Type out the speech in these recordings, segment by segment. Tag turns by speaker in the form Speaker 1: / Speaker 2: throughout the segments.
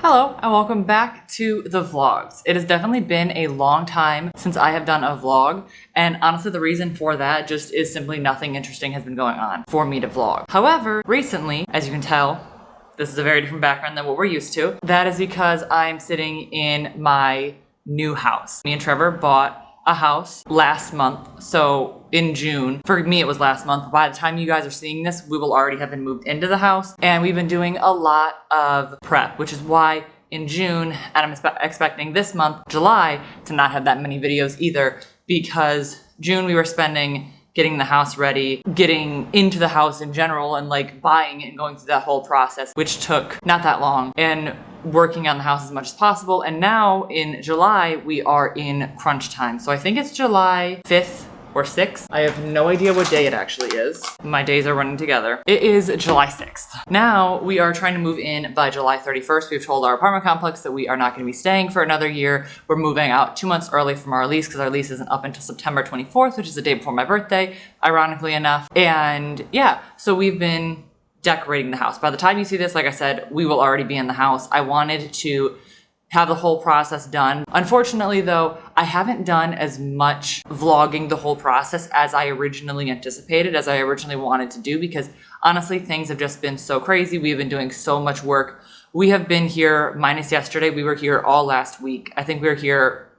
Speaker 1: Hello and welcome back to the vlogs. It has definitely been a long time since I have done a vlog, and honestly the reason for that just is simply nothing interesting has been going on for me to vlog. However, recently, as you can tell, this is a very different background than what we're used to. That is because I'm sitting in my new house. Me and Trevor bought a house last month, so in June. For me it was last month. By the time you guys are seeing this, we will already have been moved into the house, and we've been doing a lot of prep, which is why in June, and I'm expecting this month, July, to not have that many videos either, because June we were spending getting the house ready, getting into the house in general, and like buying it and going through that whole process, which took not that long, and working on the house as much as possible. And now in July, we are in crunch time. So I think it's July 5th or 6th. I have no idea what day it actually is. My days are running together. It is July 6th. Now we are trying to move in by July 31st. We've told our apartment complex that we are not gonna be staying for another year. We're moving out 2 months early from our lease because our lease isn't up until September 24th, which is the day before my birthday, ironically enough. And yeah, so we've been decorating the house. By the time you see this, like I said, we will already be in the house. I wanted to have the whole process done. Unfortunately though, I haven't done as much vlogging the whole process as I originally anticipated, as I originally wanted to do, because honestly, things have just been so crazy. We've been doing so much work. We have been here, minus yesterday, we were here all last week. I think we were here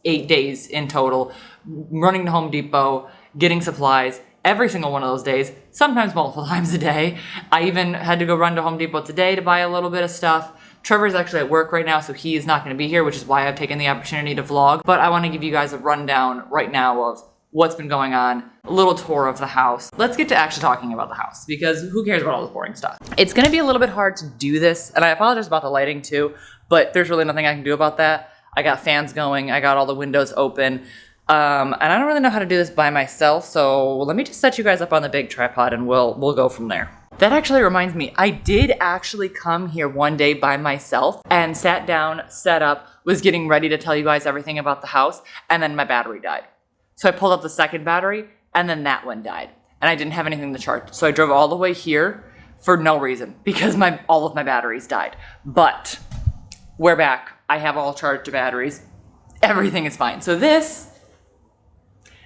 Speaker 1: 8 days in total, running to Home Depot, getting supplies, every single one of those days, sometimes multiple times a day. I even had to go run to Home Depot today to buy a little bit of stuff. Trevor's actually at work right now, so he is not going to be here, which is why I've taken the opportunity to vlog. But I want to give you guys a rundown right now of what's been going on, a little tour of the house. Let's get to actually talking about the house, because who cares about all this boring stuff? It's going to be a little bit hard to do this, and I apologize about the lighting too, but there's really nothing I can do about that. I got fans going, I got all the windows open. And I don't really know how to do this by myself, so let me just set you guys up on the big tripod and we'll go from there. That actually reminds me, I did actually come here one day by myself and sat down, set up, was getting ready to tell you guys everything about the house, and then my battery died. So I pulled up the second battery, and then that one died. And I didn't have anything to charge. So I drove all the way here for no reason, because all of my batteries died. But we're back. I have all charged batteries. Everything is fine. So this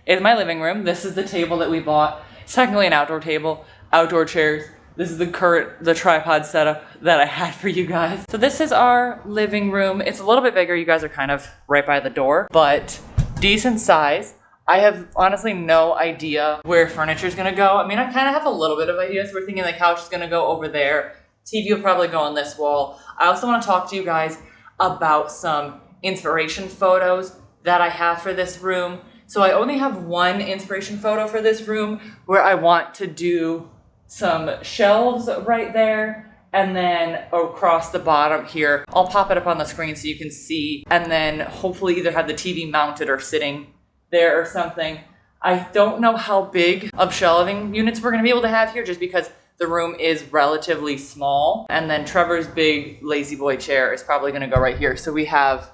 Speaker 1: is my living room. This is the table that we bought. It's technically an outdoor table, outdoor chairs. This is the tripod setup that I had for you guys. So this is our living room. It's a little bit bigger. You guys are kind of right by the door, but decent size. I have honestly no idea where furniture is gonna go. I mean, I kind of have a little bit of ideas. We're thinking the couch is gonna go over there. TV will probably go on this wall. I also want to talk to you guys about some inspiration photos that I have for this room. So I only have one inspiration photo for this room where I want to do some shelves right there, and then across the bottom here, I'll pop it up on the screen so you can see, and then hopefully either have the TV mounted or sitting there or something. I don't know how big of shelving units we're gonna be able to have here, just because the room is relatively small. And then Trevor's big lazy boy chair is probably gonna go right here. So we have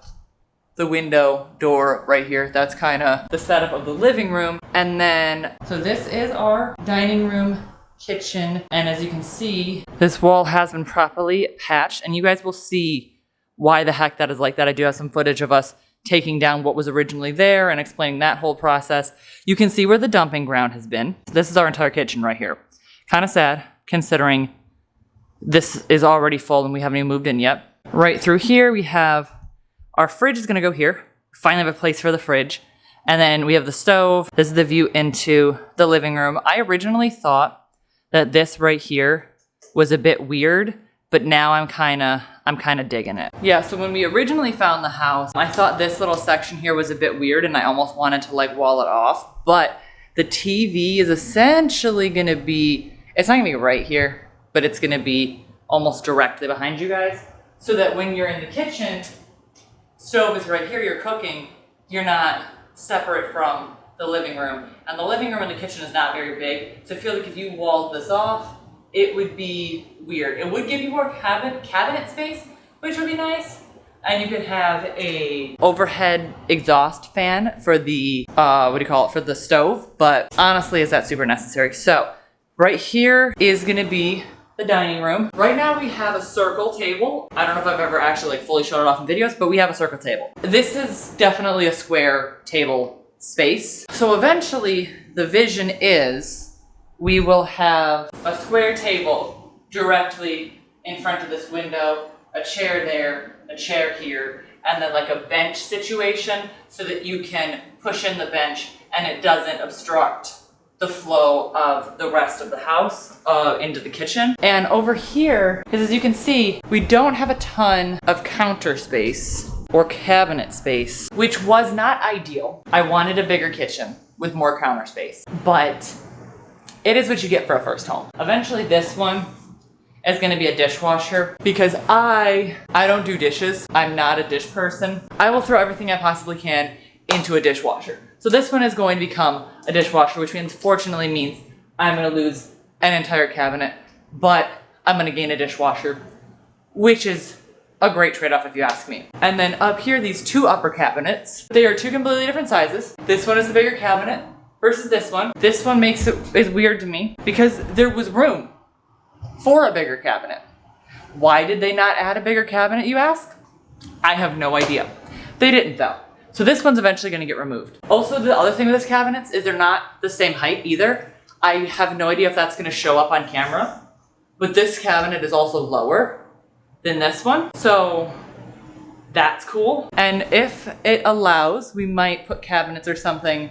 Speaker 1: the window door right here. That's kind of the setup of the living room. And then, so this is our dining room, kitchen. And as you can see, this wall has been properly patched, and you guys will see why the heck that is like that. I do have some footage of us taking down what was originally there and explaining that whole process. You can see where the dumping ground has been. This is our entire kitchen right here. Kind of sad considering this is already full and we haven't even moved in yet. Right through here, we have our fridge is gonna go here. Finally have a place for the fridge. And then we have the stove. This is the view into the living room. I originally thought that this right here was a bit weird, but now I'm kind of digging it. Yeah, so when we originally found the house, I thought this little section here was a bit weird and I almost wanted to like wall it off, but the TV is essentially gonna be, it's not gonna be right here, but it's gonna be almost directly behind you guys, so that when you're in the kitchen, stove is right here, you're cooking, you're not separate from the living room. And the living room and the kitchen is not very big, so I feel like if you walled this off, it would be weird. It would give you more cabinet space, which would be nice. And you could have a overhead exhaust fan for the, for the stove. But honestly, is that super necessary? So right here is gonna be the dining room. Right now we have a circle table. I don't know if I've ever actually like fully showed it off in videos, but we have a circle table. This is definitely a square table space. So eventually the vision is we will have a square table directly in front of this window, a chair there, a chair here, and then like a bench situation so that you can push in the bench and it doesn't obstruct the flow of the rest of the house into the kitchen. And over here, because as you can see, we don't have a ton of counter space or cabinet space, which was not ideal. I wanted a bigger kitchen with more counter space, but it is what you get for a first home. Eventually this one is gonna be a dishwasher because I don't do dishes. I'm not a dish person. I will throw everything I possibly can into a dishwasher. So this one is going to become a dishwasher, which unfortunately means I'm gonna lose an entire cabinet, but I'm gonna gain a dishwasher, which is a great trade-off if you ask me. And then up here, these two upper cabinets, they are two completely different sizes. This one is the bigger cabinet versus this one. This one is weird to me because there was room for a bigger cabinet. Why did they not add a bigger cabinet, you ask? I have no idea. They didn't though. So this one's eventually gonna get removed. Also, the other thing with this cabinets is they're not the same height either. I have no idea if that's gonna show up on camera, but this cabinet is also lower than this one. So that's cool. And if it allows, we might put cabinets or something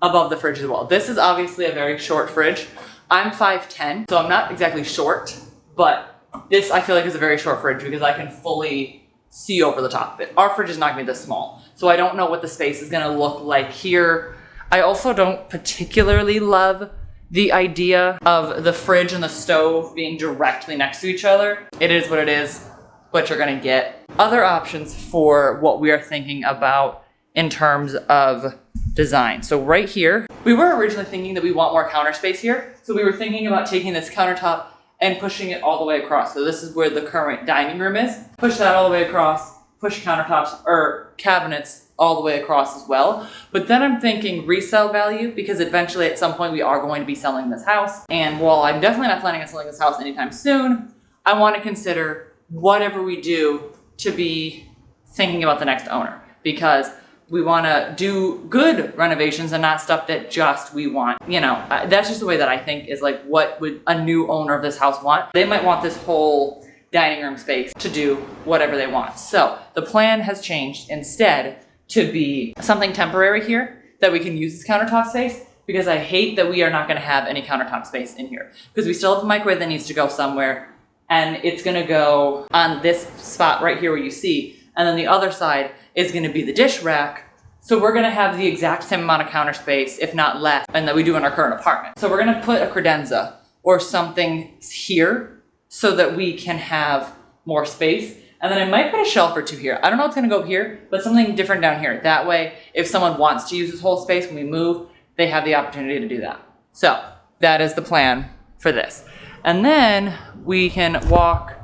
Speaker 1: above the fridge as well. This is obviously a very short fridge. I'm 5'10", so I'm not exactly short, but this I feel like is a very short fridge because I can fully see over the top of it. Our fridge is not gonna be this small, so I don't know what the space is gonna look like here. I also don't particularly love the idea of the fridge and the stove being directly next to each other. It is what it is, what you're gonna get. Other options for what we are thinking about in terms of design. So right here, we were originally thinking that we want more counter space here. So we were thinking about taking this countertop and pushing it all the way across. So this is where the current dining room is. Push that all the way across, push countertops or cabinets all the way across as well. But then I'm thinking resale value because eventually at some point we are going to be selling this house. And while I'm definitely not planning on selling this house anytime soon, I want to consider whatever we do to be thinking about the next owner because we want to do good renovations and not stuff that just we want. You know, that's just the way that I think is like, what would a new owner of this house want? They might want this whole dining room space to do whatever they want. So the plan has changed instead to be something temporary here that we can use as countertop space because I hate that we are not going to have any countertop space in here because we still have a microwave that needs to go somewhere and it's going to go on this spot right here where you see, and then the other side is going to be the dish rack. So we're going to have the exact same amount of counter space, if not less, than that we do in our current apartment. So we're going to put a credenza or something here so that we can have more space. And then I might put a shelf or two here. I don't know what's going to go here, but something different down here. That way, if someone wants to use this whole space when we move, they have the opportunity to do that. So that is the plan for this. And then we can walk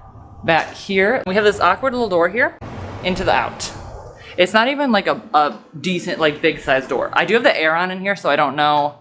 Speaker 1: back here. We have this awkward little door here into the out. It's not even like a decent, like big size door. I do have the air on in here, so I don't know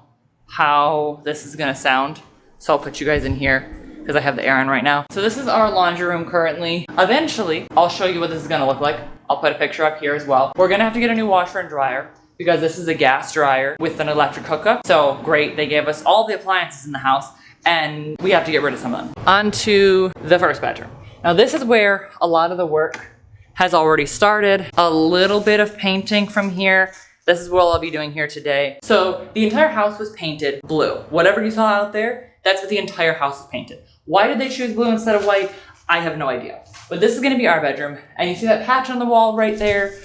Speaker 1: how this is gonna sound. So I'll put you guys in here because I have the air on right now. So this is our laundry room currently. Eventually, I'll show you what this is gonna look like. I'll put a picture up here as well. We're gonna have to get a new washer and dryer because this is a gas dryer with an electric hookup. So great, they gave us all the appliances in the house and we have to get rid of some of them. On to the first bedroom. Now this is where a lot of the work has already started. A little bit of painting from here. This is what I'll be doing here today. So the entire house was painted blue. Whatever you saw out there, that's what the entire house was painted. Why did they choose blue instead of white? I have no idea. But this is gonna be our bedroom. And you see that patch on the wall right there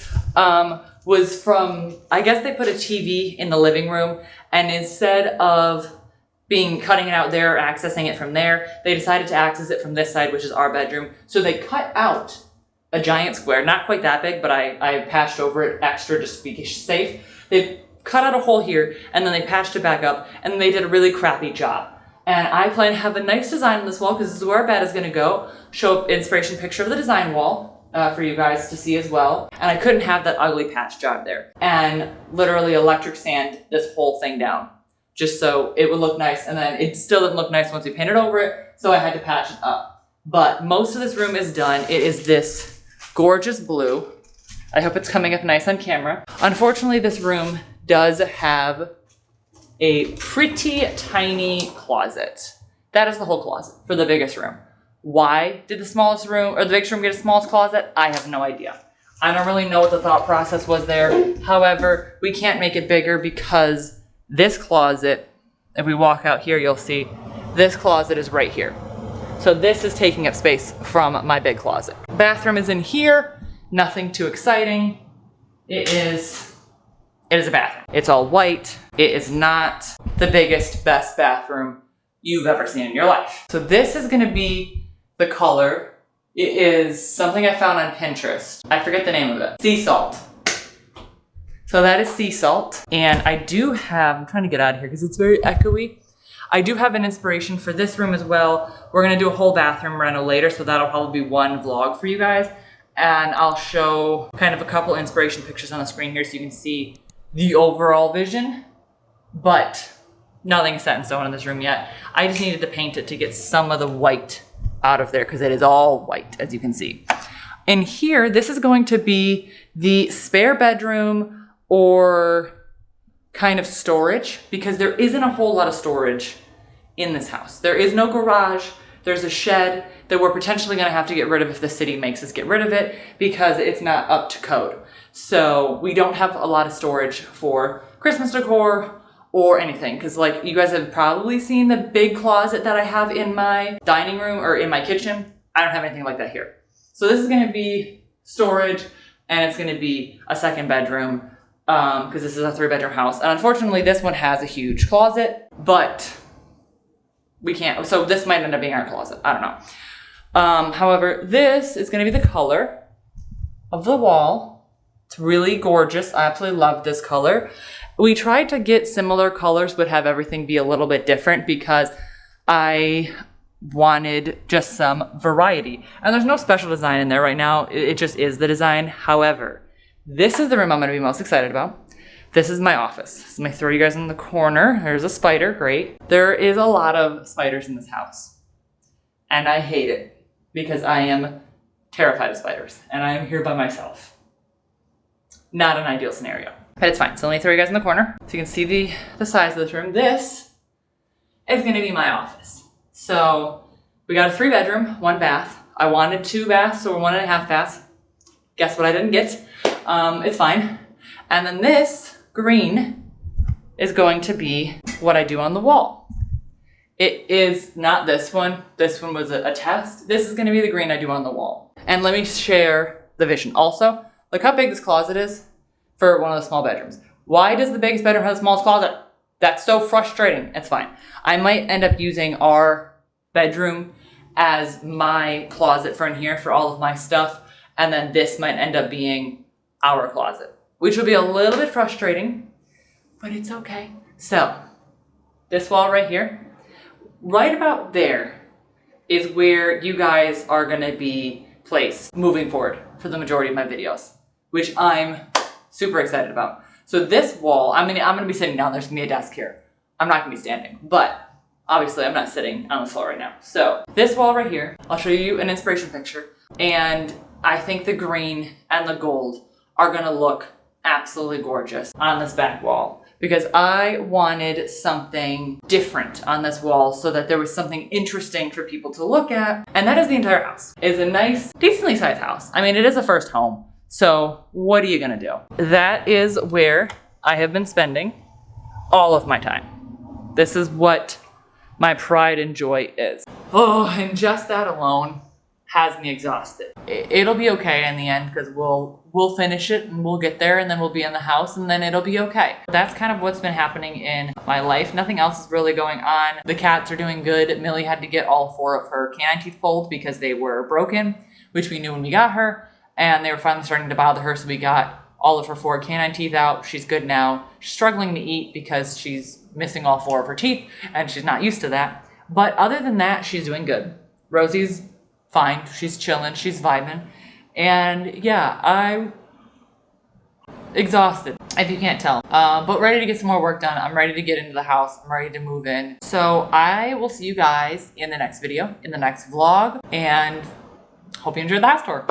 Speaker 1: was from, I guess they put a TV in the living room and instead of cutting it out there or accessing it from there, they decided to access it from this side, which is our bedroom. So they cut out a giant square, not quite that big, but I patched over it extra just to be safe. They cut out a hole here and then they patched it back up and then they did a really crappy job. And I plan to have a nice design on this wall because this is where our bed is gonna go. Show up inspiration picture of the design wall for you guys to see as well. And I couldn't have that ugly patch job there. And literally electric sand this whole thing down just so it would look nice. And then it still didn't look nice once we painted over it, so I had to patch it up. But most of this room is done. It is this gorgeous blue. I hope it's coming up nice on camera. Unfortunately, this room does have a pretty tiny closet. That is the whole closet for the biggest room. Why did the smallest room or the biggest room get a smallest closet? I have no idea. I don't really know what the thought process was there. However, we can't make it bigger because this closet, if we walk out here, you'll see this closet is right here. So this is taking up space from my big closet. Bathroom is in here, nothing too exciting. It is a bathroom. It's all white. It is not the biggest, best bathroom you've ever seen in your life. So this is gonna be the color. It is something I found on Pinterest. I forget the name of it. Sea salt. So that is sea salt. And I do have, I'm trying to get out of here because it's very echoey. I do have an inspiration for this room as well. We're gonna do a whole bathroom reno later, so that'll probably be one vlog for you guys. And I'll show kind of a couple inspiration pictures on the screen here so you can see the overall vision, but nothing is set in stone in this room yet. I just needed to paint it to get some of the white out of there because it is all white, as you can see. In here, this is going to be the spare bedroom or kind of storage because there isn't a whole lot of storage in this house. There is no garage. There's a shed that we're potentially gonna have to get rid of if the city makes us get rid of it because it's not up to code. So we don't have a lot of storage for Christmas decor or anything because like you guys have probably seen the big closet that I have in my dining room or in my kitchen. I don't have anything like that here. So this is gonna be storage and it's gonna be a second bedroom because this is a 3-bedroom house. And unfortunately this one has a huge closet, but we can't, so this might end up being our closet. I don't know. However, this is gonna be the color of the wall. It's really gorgeous. I absolutely love this color. We tried to get similar colors, but have everything be a little bit different because I wanted just some variety. And there's no special design in there right now. It just is the design. However, this is the room I'm gonna be most excited about. This is my office. So I'm gonna throw you guys in the corner. There's a spider, great. There is a lot of spiders in this house. And I hate it because I am terrified of spiders and I am here by myself. Not an ideal scenario, but it's fine. So let me throw you guys in the corner so you can see the size of this room. This is gonna be my office. So we got a 3-bedroom, 1 bath. I wanted 2 baths or 1.5 baths. Guess what I didn't get? It's fine. And then this green is going to be what I do on the wall. It is not this one. This one was a test. This is gonna be the green I do on the wall. And let me share the vision. Also, look how big this closet is for one of the small bedrooms. Why does the biggest bedroom have the smallest closet? That's so frustrating. It's fine. I might end up using our bedroom as my closet for in here for all of my stuff. And then this might end up being our closet, which will be a little bit frustrating, but it's okay. So this wall right here, right about there is where you guys are gonna be placed moving forward for the majority of my videos, which I'm super excited about. So this wall, I'm gonna be sitting down. There's gonna be a desk here. I'm not gonna be standing, but obviously I'm not sitting on the floor right now. So this wall right here, I'll show you an inspiration picture. And I think the green and the gold are gonna look absolutely gorgeous on this back wall because I wanted something different on this wall so that there was something interesting for people to look at. And that is the entire house. It's a nice, decently sized house. I mean, it is a first home. So what are you gonna do? That is where I have been spending all of my time. This is what my pride and joy is. Oh, and just that alone has me exhausted. It'll be okay in the end because we'll finish it and we'll get there and then we'll be in the house and then it'll be okay. That's kind of what's been happening in my life. Nothing else is really going on. The cats are doing good. Millie had to get all 4 of her canine teeth pulled because they were broken, which we knew when we got her, and they were finally starting to bother her, so we got all of her 4 canine teeth out. She's good now. She's struggling to eat because she's missing all 4 of her teeth and she's not used to that. But other than that, she's doing good. Rosie's fine. She's chilling. She's vibing. And yeah, I'm exhausted. if you can't tell. But ready to get some more work done. I'm ready to get into the house. I'm ready to move in. So I will see you guys in the next video, in the next vlog, and hope you enjoyed the house tour.